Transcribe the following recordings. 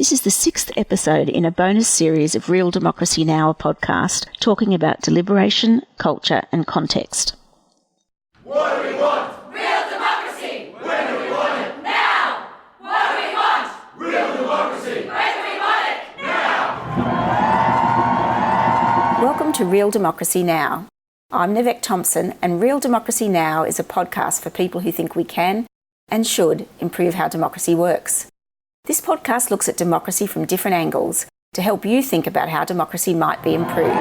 This is the 6th episode in a bonus series of Real Democracy Now! A podcast talking about deliberation, culture and context. What do we want? Real democracy! When do we want it? Now! What do we want? Real democracy! When do we want it? Now! Welcome to Real Democracy Now! I'm Nivek Thompson, and Real Democracy Now! Is a podcast for people who think we can and should improve how democracy works. This podcast looks at democracy from different angles to help you think about how democracy might be improved.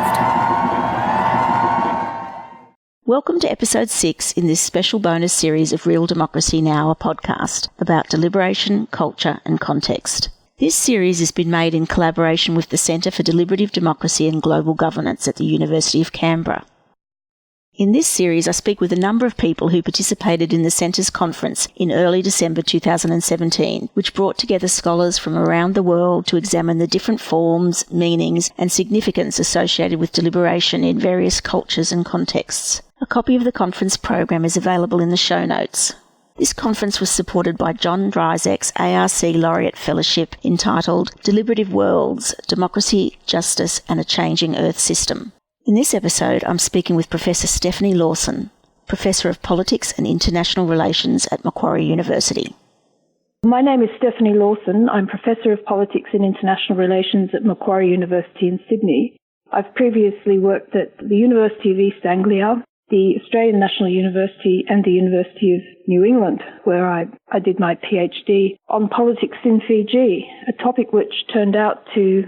Welcome to episode 6 in this special bonus series of Real Democracy Now! A podcast about deliberation, culture and context. This series has been made in collaboration with the Centre for Deliberative Democracy and Global Governance at the University of Canberra. In this series, I speak with a number of people who participated in the Centre's conference in early December 2017, which brought together scholars from around the world to examine the different forms, meanings and significance associated with deliberation in various cultures and contexts. A copy of the conference program is available in the show notes. This conference was supported by John Dryzek's ARC Laureate Fellowship entitled Deliberative Worlds, Democracy, Justice and a Changing Earth System. In this episode, I'm speaking with Professor Stephanie Lawson, Professor of Politics and International Relations at Macquarie University. My name is Stephanie Lawson. I'm Professor of Politics and International Relations at Macquarie University in Sydney. I've previously worked at the University of East Anglia, the Australian National University and the University of New England, where I did my PhD on politics in Fiji, a topic which turned out to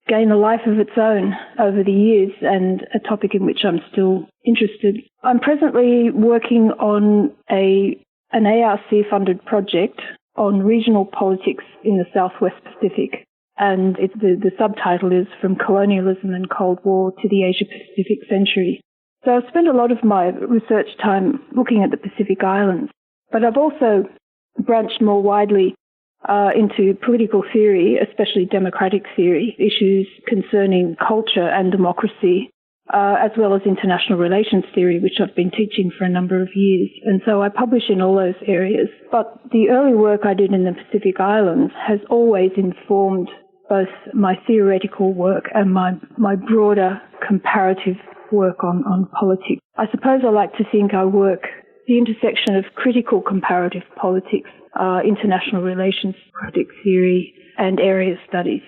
gain a life of its own over the years and a topic in which I'm still interested. I'm presently working on an ARC-funded project on regional politics in the Southwest Pacific, and the subtitle is From Colonialism and Cold War to the Asia-Pacific Century. So I've spent a lot of my research time looking at the Pacific Islands, but I've also branched more widely into political theory, especially democratic theory, issues concerning culture and democracy, as well as international relations theory, which I've been teaching for a number of years. And so I publish in all those areas. But the early work I did in the Pacific Islands has always informed both my theoretical work and my broader comparative work on politics. I suppose I like to think I work the intersection of critical comparative politics, international relations, critic theory, and area studies.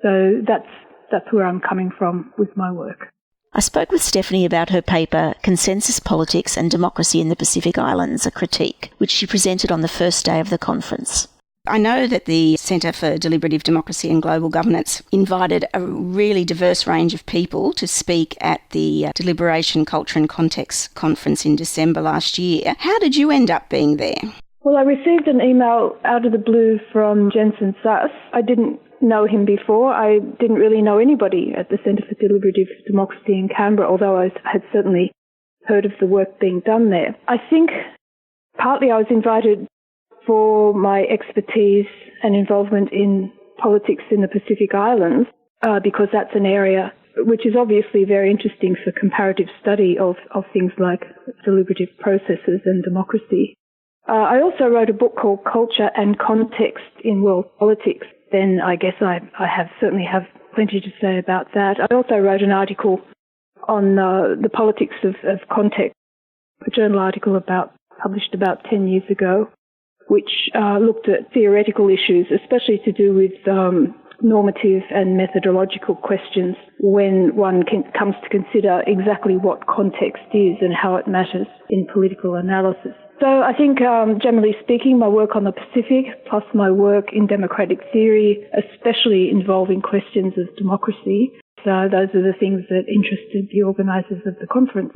So that's where I'm coming from with my work. I spoke with Stephanie about her paper, Consensus Politics and Democracy in the Pacific Islands, a Critique, which she presented on the first day of the conference. I know that the Centre for Deliberative Democracy and Global Governance invited a really diverse range of people to speak at the Deliberation, Culture and Context conference in December last year. How did you end up being there? Well, I received an email out of the blue from Jensen Sass. I didn't know him before. I didn't really know anybody at the Centre for Deliberative Democracy in Canberra, although I had certainly heard of the work being done there. I think partly I was invited for my expertise and involvement in politics in the Pacific Islands, because that's an area which is obviously very interesting for comparative study of things like deliberative processes and democracy. I also wrote a book called Culture and Context in World Politics. Then I guess I certainly have plenty to say about that. I also wrote an article on the politics of context, a journal article published about 10 years ago, which looked at theoretical issues, especially to do with normative and methodological questions when one comes to consider exactly what context is and how it matters in political analysis. So I think, generally speaking, my work on the Pacific, plus my work in democratic theory, especially involving questions of democracy, so those are the things that interested the organisers of the conference.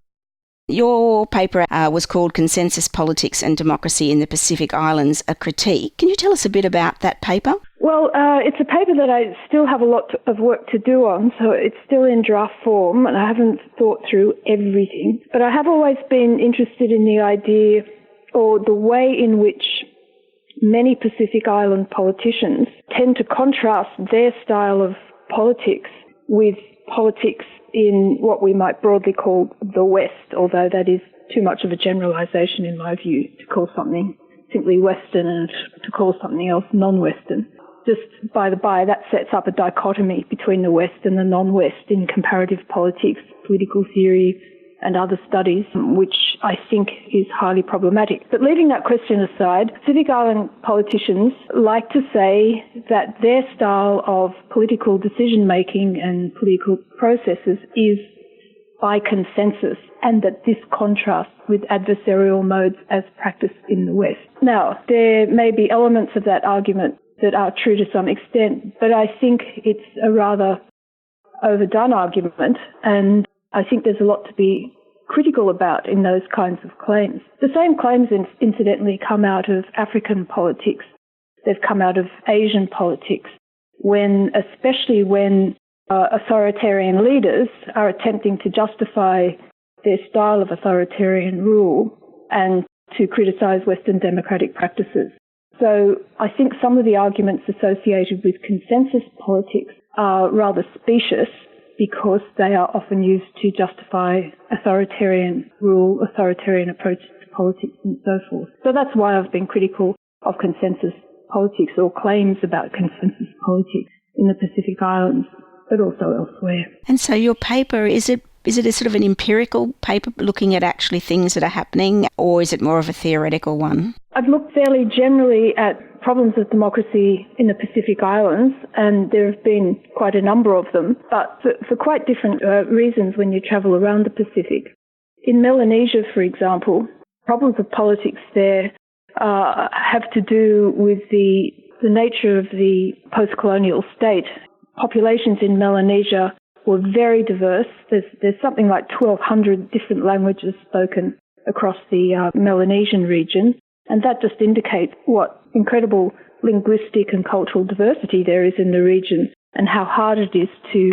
Your paper was called Consensus Politics and Democracy in the Pacific Islands, a Critique. Can you tell us a bit about that paper? Well, it's a paper that I still have a lot of work to do on, so it's still in draft form, and I haven't thought through everything. But I have always been interested in the idea or the way in which many Pacific Island politicians tend to contrast their style of politics with politics in what we might broadly call the West, although that is too much of a generalization in my view to call something simply Western and to call something else non-Western. just by the by, that sets up a dichotomy between the West and the non-West in comparative politics, political theory, and other studies, which I think is highly problematic. But leaving that question aside, Pacific Island politicians like to say that their style of political decision-making and political processes is by consensus, and that this contrasts with adversarial modes as practiced in the West. Now, there may be elements of that argument that are true to some extent, but I think it's a rather overdone argument, and I think there's a lot to be critical about in those kinds of claims. The same claims, incidentally, come out of African politics. They've come out of Asian politics, especially when authoritarian leaders are attempting to justify their style of authoritarian rule and to criticize Western democratic practices. So I think some of the arguments associated with consensus politics are rather specious because they are often used to justify authoritarian rule, authoritarian approaches to politics and so forth. So that's why I've been critical of consensus politics or claims about consensus politics in the Pacific Islands, but also elsewhere. And so your paper, is it a sort of an empirical paper looking at actually things that are happening, or is it more of a theoretical one? I've looked fairly generally at problems of democracy in the Pacific Islands, and there have been quite a number of them, but for quite different reasons when you travel around the Pacific. In Melanesia, for example, problems of politics there have to do with the nature of the post-colonial state. Populations in Melanesia were very diverse. There's something like 1,200 different languages spoken across the Melanesian region, and that just indicates what incredible linguistic and cultural diversity there is in the region and how hard it is to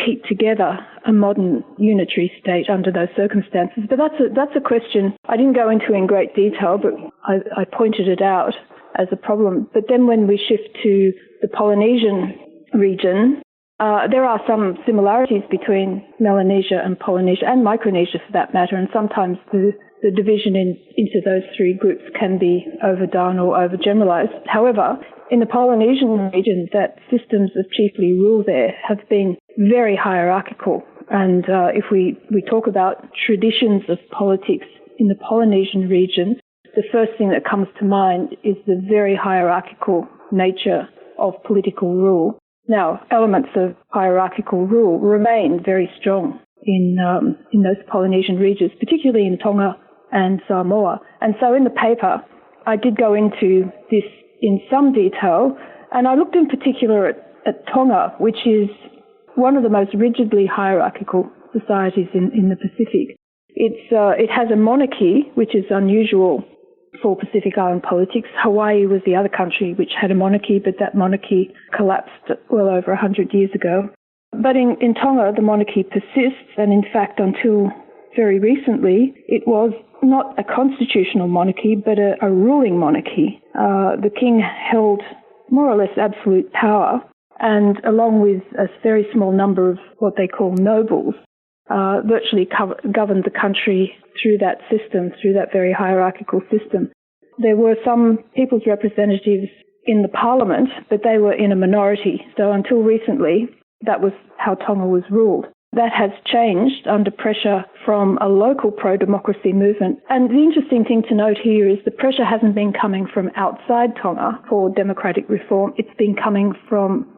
keep together a modern unitary state under those circumstances. But that's a question I didn't go into in great detail, but I pointed it out as a problem. But then when we shift to the Polynesian region, there are some similarities between Melanesia and Polynesia and Micronesia for that matter, and sometimes the division into those three groups can be overdone or overgeneralized. However, in the Polynesian region, that systems of chiefly rule there have been very hierarchical. And if we talk about traditions of politics in the Polynesian region, the first thing that comes to mind is the very hierarchical nature of political rule. Now, elements of hierarchical rule remain very strong in those Polynesian regions, particularly in Tonga and Samoa. And so in the paper, I did go into this in some detail, and I looked in particular at Tonga, which is one of the most rigidly hierarchical societies in the Pacific. It has a monarchy, which is unusual for Pacific Island politics. Hawaii was the other country which had a monarchy, but that monarchy collapsed well over 100 years ago. But in Tonga, the monarchy persists, and in fact, until very recently, it was not a constitutional monarchy, but a ruling monarchy. The king held more or less absolute power, and along with a very small number of what they call nobles, virtually governed the country through that system, through that very hierarchical system. There were some people's representatives in the parliament, but they were in a minority. So until recently, that was how Tonga was ruled. That has changed under pressure from a local pro-democracy movement. And the interesting thing to note here is the pressure hasn't been coming from outside Tonga for democratic reform. It's been coming from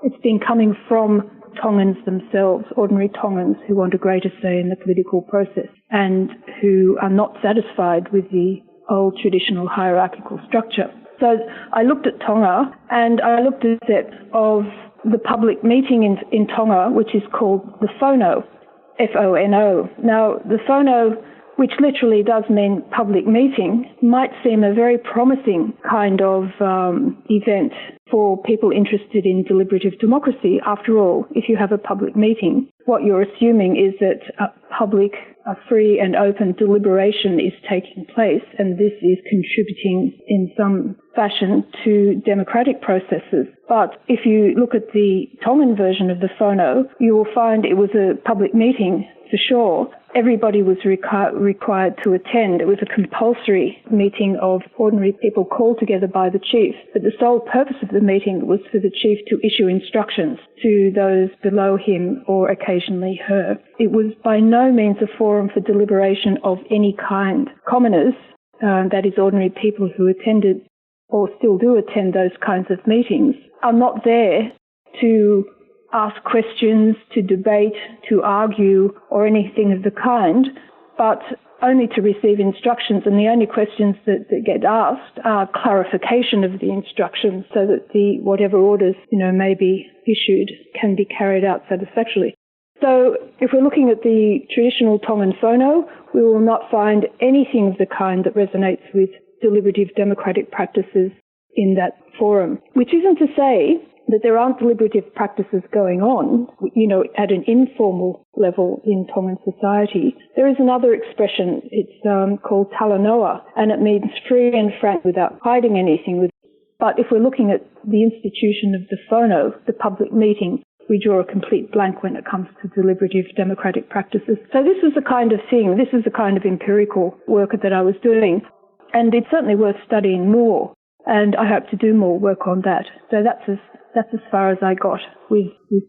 Tongans themselves, ordinary Tongans who want a greater say in the political process and who are not satisfied with the old traditional hierarchical structure. So I looked at Tonga, and I looked at it of the public meeting in Tonga, which is called the Fono, F-O-N-O. Now, the Fono, which literally does mean public meeting, might seem a very promising kind of event for people interested in deliberative democracy. After all, if you have a public meeting, what you're assuming is that a free and open deliberation is taking place, and this is contributing in some fashion to democratic processes. But if you look at the Tongan version of the Fono, you will find it was a public meeting for sure, everybody was required to attend. It was a compulsory meeting of ordinary people called together by the chief. But the sole purpose of the meeting was for the chief to issue instructions to those below him or occasionally her. It was by no means a forum for deliberation of any kind. Commoners, that is ordinary people who attended or still do attend those kinds of meetings, are not there to ask questions, to debate, to argue, or anything of the kind, but only to receive instructions. And the only questions that get asked are clarification of the instructions so that the whatever orders, may be issued can be carried out satisfactorily. So if we're looking at the traditional Tongan phono, we will not find anything of the kind that resonates with deliberative democratic practices in that forum, which isn't to say that there aren't deliberative practices going on, at an informal level in Tongan society. There is another expression, it's called talanoa, and it means free and frank without hiding anything. But if we're looking at the institution of the phono, the public meeting, we draw a complete blank when it comes to deliberative democratic practices. So this was the kind of thing, this is the kind of empirical work that I was doing, and it's certainly worth studying more, and I hope to do more work on that. So that's as far as I got with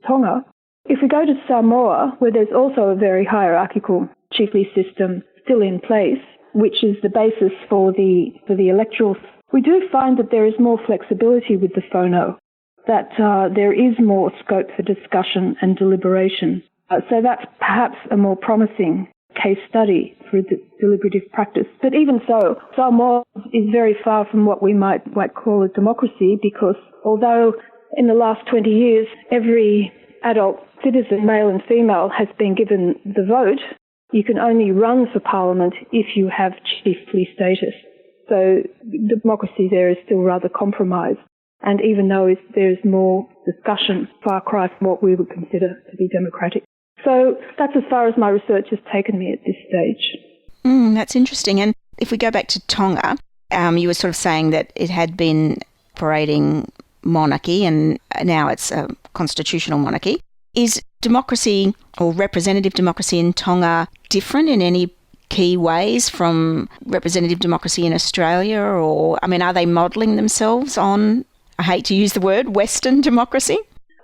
Tonga. If we go to Samoa, where there's also a very hierarchical chiefly system still in place, which is the basis for the electoral, we do find that there is more flexibility with the phono, that there is more scope for discussion and deliberation. So that's perhaps a more promising case study for deliberative practice. But even so, Samoa is very far from what we might call a democracy, because although in the last 20 years, every adult citizen, male and female, has been given the vote, you can only run for parliament if you have chiefly status. So democracy there is still rather compromised. And even though there's more discussion, far cry from what we would consider to be democratic. So that's as far as my research has taken me at this stage. That's interesting. And if we go back to Tonga, you were sort of saying that it had been operating monarchy and now it's a constitutional monarchy. Is democracy or representative democracy in Tonga different in any key ways from representative democracy in Australia? Or, are they modelling themselves on, I hate to use the word, Western democracy?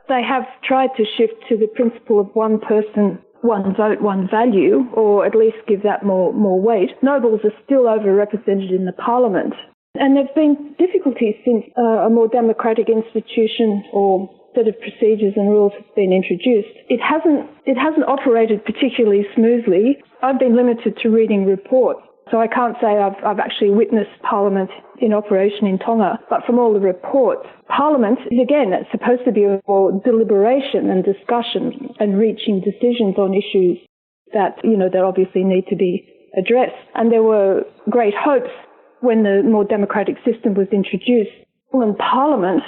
They have tried to shift to the principle of one person, one vote, one value, or at least give that more weight. Nobles are still overrepresented in the parliament. And there have been difficulties since a more democratic institution or set of procedures and rules has been introduced. It hasn't operated particularly smoothly. I've been limited to reading reports, so I can't say I've actually witnessed Parliament in operation in Tonga. But from all the reports, Parliament is, again, it's supposed to be for deliberation and discussion and reaching decisions on issues that, that obviously need to be addressed. And there were great hopes when the more democratic system was introduced, and Parliament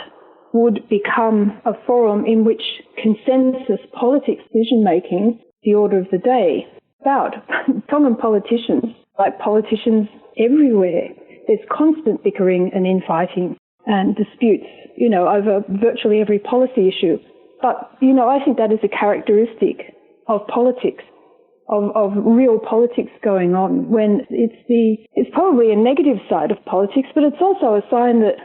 would become a forum in which consensus politics decision-making, the order of the day, about. Tongan politicians, like politicians everywhere, there's constant bickering and infighting and disputes, over virtually every policy issue. But, I think that is a characteristic of politics. Of real politics going on, when it's probably a negative side of politics, but it's also a sign that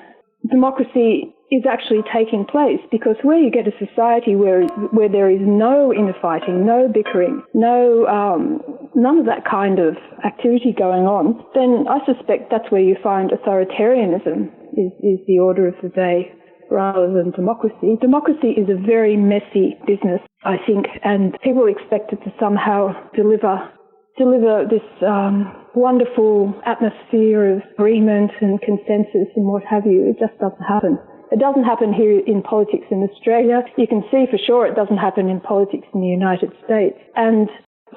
democracy is actually taking place, because where you get a society where there is no infighting, no bickering, none of that kind of activity going on, then I suspect that's where you find authoritarianism is the order of the day rather than democracy. Democracy is a very messy business, I think, and people expect it to somehow deliver this wonderful atmosphere of agreement and consensus and what have you. It just doesn't happen. It doesn't happen here in politics in Australia. You can see for sure it doesn't happen in politics in the United States. And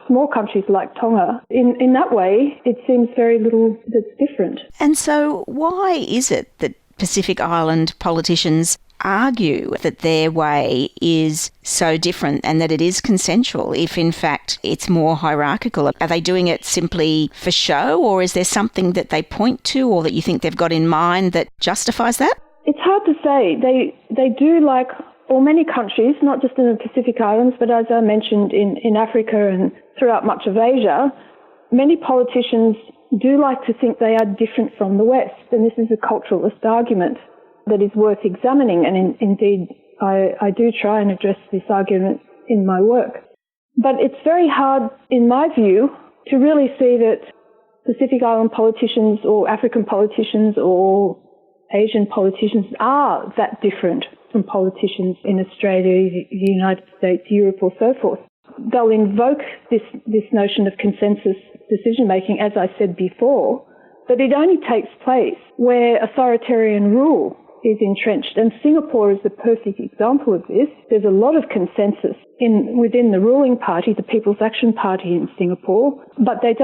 small countries like Tonga, in that way, it seems very little that's different. And so why is it that Pacific Island politicians argue that their way is so different and that it is consensual if in fact it's more hierarchical? Are they doing it simply for show, or is there something that they point to or that you think they've got in mind that justifies that? It's hard to say. They do like or many countries, not just in the Pacific Islands, but as I mentioned in Africa and throughout much of Asia, many politicians do like to think they are different from the West. And this is a culturalist argument that is worth examining. And indeed, I do try and address this argument in my work. But it's very hard, in my view, to really see that Pacific Island politicians or African politicians or Asian politicians are that different from politicians in Australia, the United States, Europe, or so forth. They'll invoke this notion of consensus decision-making, as I said before, but it only takes place where authoritarian rule is entrenched. And Singapore is the perfect example of this. There's a lot of consensus within the ruling party, the People's Action Party in Singapore, but they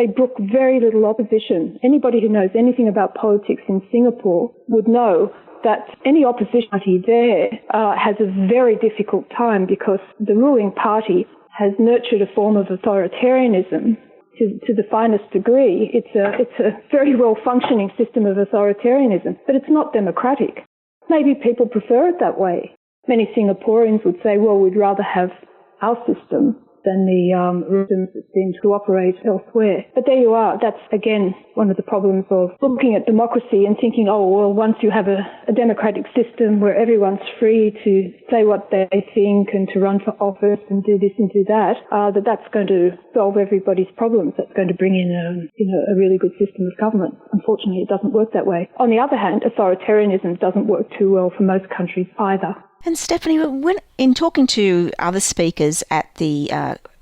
brook very little opposition. Anybody who knows anything about politics in Singapore would know that any opposition party there has a very difficult time because the ruling party has nurtured a form of authoritarianism to the finest degree. It's a very well-functioning system of authoritarianism, but it's not democratic. Maybe people prefer it that way. Many Singaporeans would say, well, we'd rather have our system than the systems that seem to operate elsewhere. But there you are. That's, again, one of the problems of looking at democracy and thinking, oh, well, once you have a democratic system where everyone's free to say what they think and to run for office and do this and do that, that's going to solve everybody's problems. That's going to bring in a really good system of government. Unfortunately, it doesn't work that way. On the other hand, authoritarianism doesn't work too well for most countries either. And Stephanie, when in talking to other speakers at the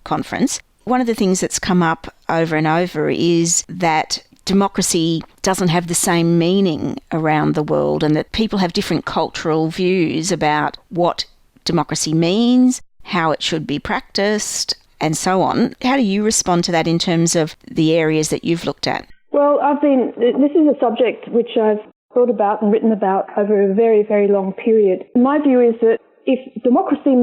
conference, one of the things that's come up over and over is that democracy doesn't have the same meaning around the world and that people have different cultural views about what democracy means, how it should be practiced, and so on. How do you respond to that in terms of the areas that you've looked at? Well, this is a subject which I've thought about and written about over a very, very long period. My view is that if democracy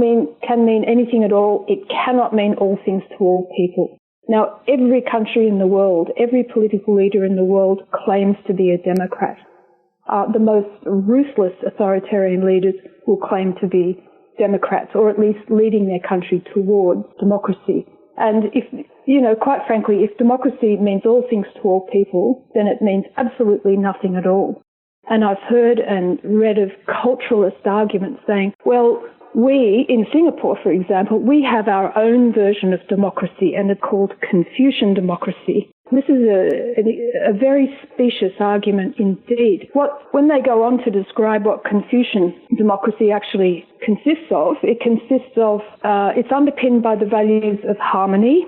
can mean anything at all, it cannot mean all things to all people. Now, every country in the world, every political leader in the world claims to be a democrat. The most ruthless authoritarian leaders will claim to be democrats, or at least leading their country towards democracy. And quite frankly, if democracy means all things to all people, then it means absolutely nothing at all. And I've heard and read of culturalist arguments saying, well, we, in Singapore, for example, we have our own version of democracy and it's called Confucian democracy. This is a very specious argument indeed. When they go on to describe what Confucian democracy actually consists of, it's underpinned by the values of harmony,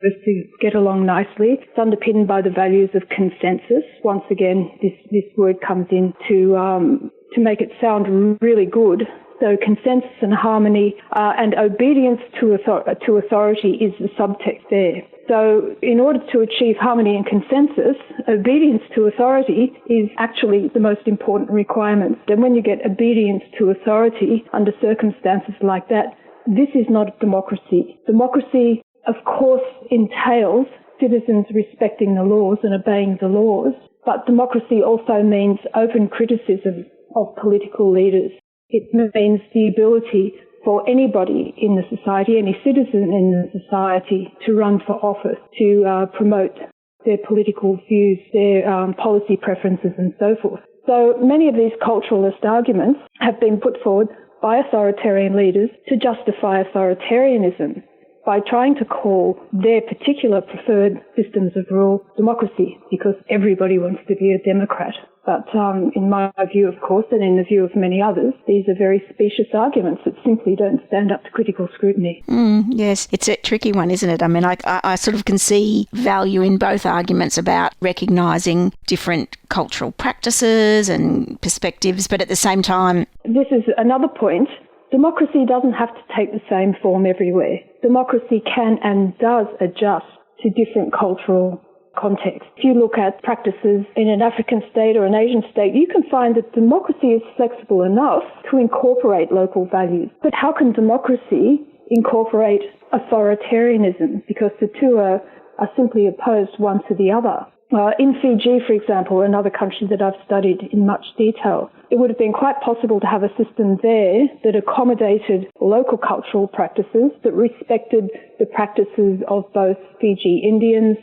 to get along nicely. It's underpinned by the values of consensus. Once again, this word comes in to make it sound really good. So consensus and harmony and obedience to authority is the subtext there. So in order to achieve harmony and consensus, obedience to authority is actually the most important requirement. And when you get obedience to authority under circumstances like that, this is not democracy. Democracy, of course, entails citizens respecting the laws and obeying the laws, but democracy also means open criticism of political leaders. It means the ability for anybody in the society, any citizen in the society, to run for office, to promote their political views, their policy preferences and so forth. So many of these culturalist arguments have been put forward by authoritarian leaders to justify authoritarianism by trying to call their particular preferred systems of rule democracy, because everybody wants to be a democrat. But in my view, of course, and in the view of many others, these are very specious arguments that simply don't stand up to critical scrutiny. Yes, it's a tricky one, isn't it? I mean, I sort of can see value in both arguments about recognising different cultural practices and perspectives, but at the same time... This is another point. Democracy doesn't have to take the same form everywhere. Democracy can and does adjust to different cultural contexts. If you look at practices in an African state or an Asian state, you can find that democracy is flexible enough to incorporate local values. But how can democracy incorporate authoritarianism? Because the two are simply opposed one to the other. In Fiji, for example, another country that I've studied in much detail, it would have been quite possible to have a system there that accommodated local cultural practices, that respected the practices of both Fiji Indians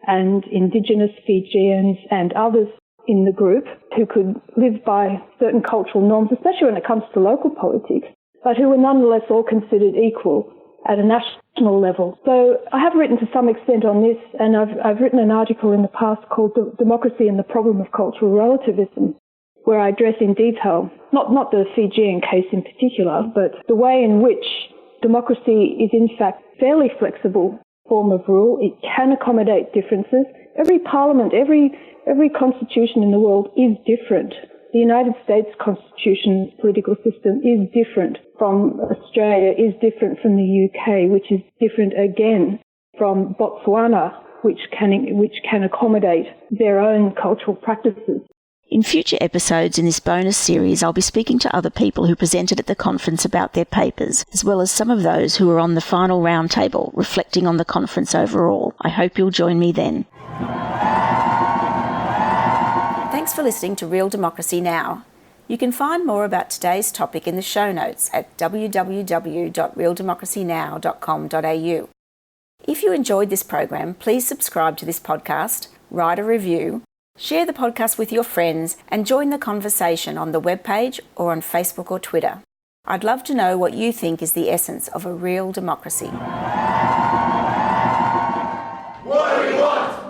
and Indigenous Fijians and others in the group who could live by certain cultural norms, especially when it comes to local politics, but who were nonetheless all considered equal at a national level. So I have written to some extent on this, and I've written an article in the past called Democracy and the Problem of Cultural Relativism, where I address in detail, not the Fijian case in particular, but the way in which democracy is in fact fairly flexible form of rule. It can accommodate differences. Every parliament, every constitution in the world is different. The United States Constitution political system is different from Australia, is different from the UK, which is different again from Botswana, which can accommodate their own cultural practices. In future episodes in this bonus series, I'll be speaking to other people who presented at the conference about their papers, as well as some of those who were on the final roundtable reflecting on the conference overall. I hope you'll join me then. Thanks for listening to Real Democracy Now! You can find more about today's topic in the show notes at www.realdemocracynow.com.au. If you enjoyed this program, please subscribe to this podcast, write a review, share the podcast with your friends, and join the conversation on the webpage or on Facebook or Twitter. I'd love to know what you think is the essence of a real democracy. What do we want?